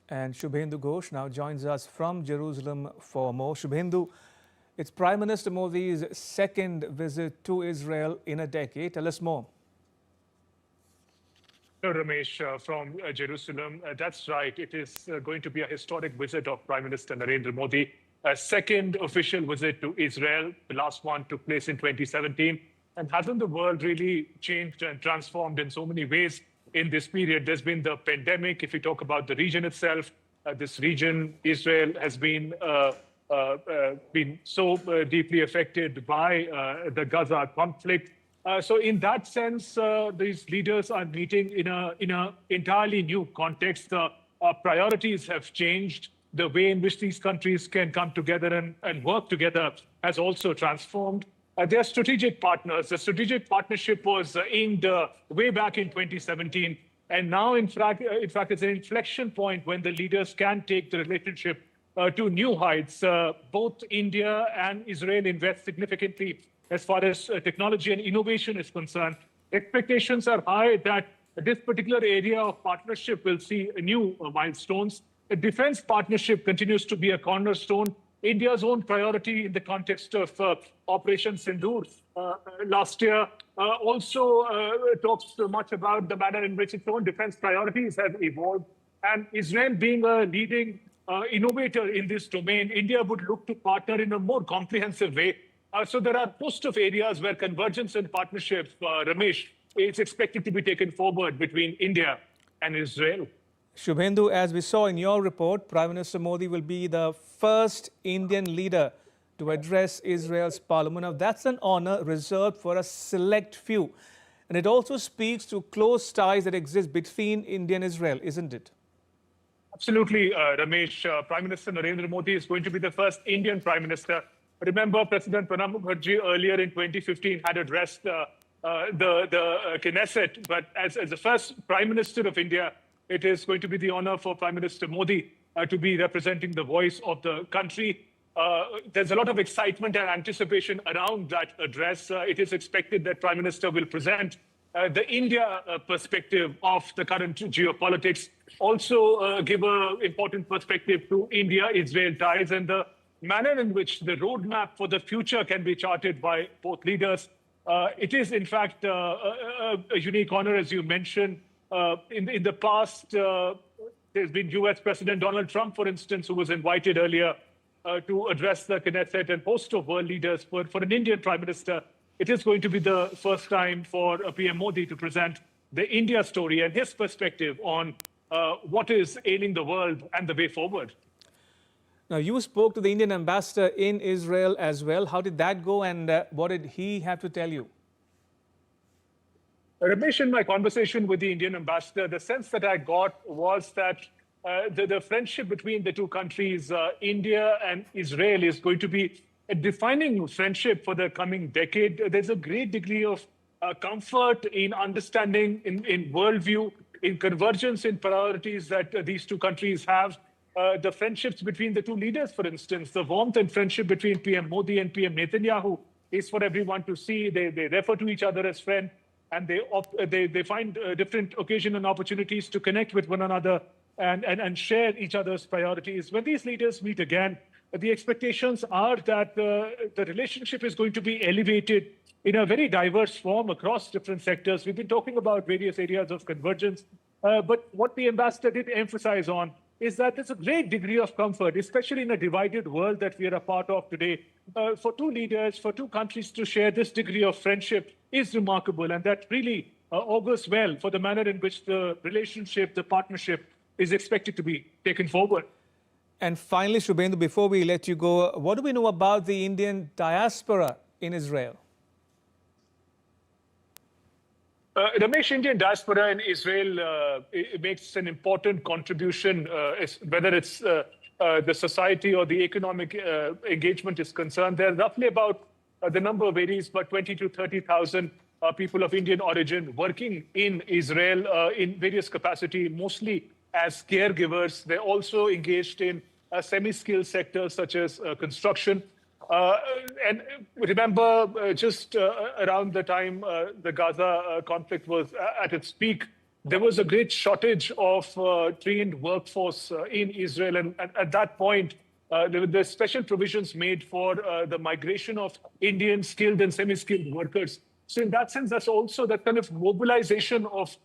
And Shubhendu Ghosh now joins us from Jerusalem for more. Shubhendu, it's Prime Minister Modi's second visit to Israel in a decade. Tell us more. Hello, Ramesh, from Jerusalem. That's right. It is going to be a historic visit of Prime Minister Narendra Modi, a second official visit to Israel. The last one took place in 2017. And hasn't the world really changed and transformed in so many ways in this period? There's been the pandemic. If you talk about the region itself, this region, Israel, has been so deeply affected by the Gaza conflict. So in that sense, these leaders are meeting in a entirely new context. Priorities have changed. The way in which these countries can come together and work together has also transformed. They are strategic partners. The strategic partnership was aimed way back in 2017. And now, in fact, it's an inflection point when the leaders can take the relationship to new heights. Both India and Israel invest significantly as far as technology and innovation is concerned. Expectations are high that this particular area of partnership will see new milestones. The defense partnership continues to be a cornerstone. India's own priority in the context of Operation Sindoor last year also talks much about the manner in which its own defense priorities have evolved. And Israel being a leading innovator in this domain, India would look to partner in a more comprehensive way. So there are a host of areas where convergence and partnership, Ramesh, is expected to be taken forward between India and Israel. Shubhendu, as we saw in your report, Prime Minister Modi will be the first Indian leader to address Israel's parliament. Now, that's an honor reserved for a select few. And it also speaks to close ties that exist between India and Israel, isn't it? Absolutely, Ramesh. Prime Minister Narendra Modi is going to be the first Indian Prime Minister. Remember, President Pranab Mukherjee earlier in 2015 had addressed the Knesset. But as the first Prime Minister of India, it is going to be the honor for Prime Minister Modi to be representing the voice of the country. There's a lot of excitement and anticipation around that address. It is expected that Prime Minister will present the India perspective of the current geopolitics, also give an important perspective to India-Israel ties and the manner in which the roadmap for the future can be charted by both leaders. It is, in fact, a unique honor, as you mentioned. In the past, there's been U.S. President Donald Trump, for instance, who was invited earlier to address the Knesset and host of world leaders. For an Indian Prime Minister, it is going to be the first time for PM Modi to present the India story and his perspective on what is ailing the world and the way forward. Now, you spoke to the Indian ambassador in Israel as well. How did that go and what did he have to tell you? Ramesh, in my conversation with the Indian ambassador, the sense that I got was that the friendship between the two countries, India and Israel, is going to be a defining friendship for the coming decade. There's a great degree of comfort in understanding, in worldview, in convergence in priorities that these two countries have. The friendships between the two leaders, for instance, the warmth and friendship between PM Modi and PM Netanyahu is for everyone to see. They refer to each other as friends. And they find different occasions and opportunities to connect with one another and share each other's priorities. When these leaders meet again, the expectations are that the relationship is going to be elevated in a very diverse form across different sectors. We've been talking about various areas of convergence, but what the ambassador did emphasize on is that there's a great degree of comfort, especially in a divided world that we are a part of today. For two leaders, for two countries to share this degree of friendship is remarkable, and that really augurs well for the manner in which the relationship, the partnership is expected to be taken forward. And finally, Shubhendu, before we let you go, what do we know about the Indian diaspora in Israel? Ramesh, Indian diaspora in Israel it makes an important contribution, whether it's the society or the economic engagement is concerned. There are roughly about, the number varies, but 20 to 30,000 people of Indian origin working in Israel in various capacity, mostly as caregivers. They're also engaged in semi-skilled sectors such as construction. And remember, just around the time the Gaza conflict was at its peak, there was a great shortage of trained workforce in Israel. And at that point, there were the special provisions made for the migration of Indian skilled and semi-skilled workers. So in that sense, that's also that kind of mobilization of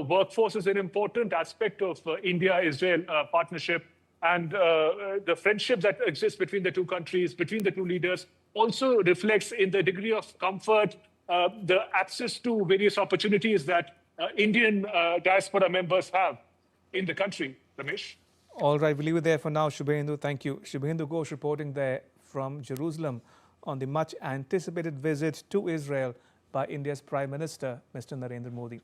workforce is an important aspect of India-Israel partnership. And the friendship that exists between the two countries, between the two leaders, also reflects in the degree of comfort, the access to various opportunities that Indian diaspora members have in the country. Ramesh? All right, we'll leave it there for now. Shubhendu, thank you. Shubhendu Ghosh reporting there from Jerusalem on the much anticipated visit to Israel by India's Prime Minister, Mr. Narendra Modi.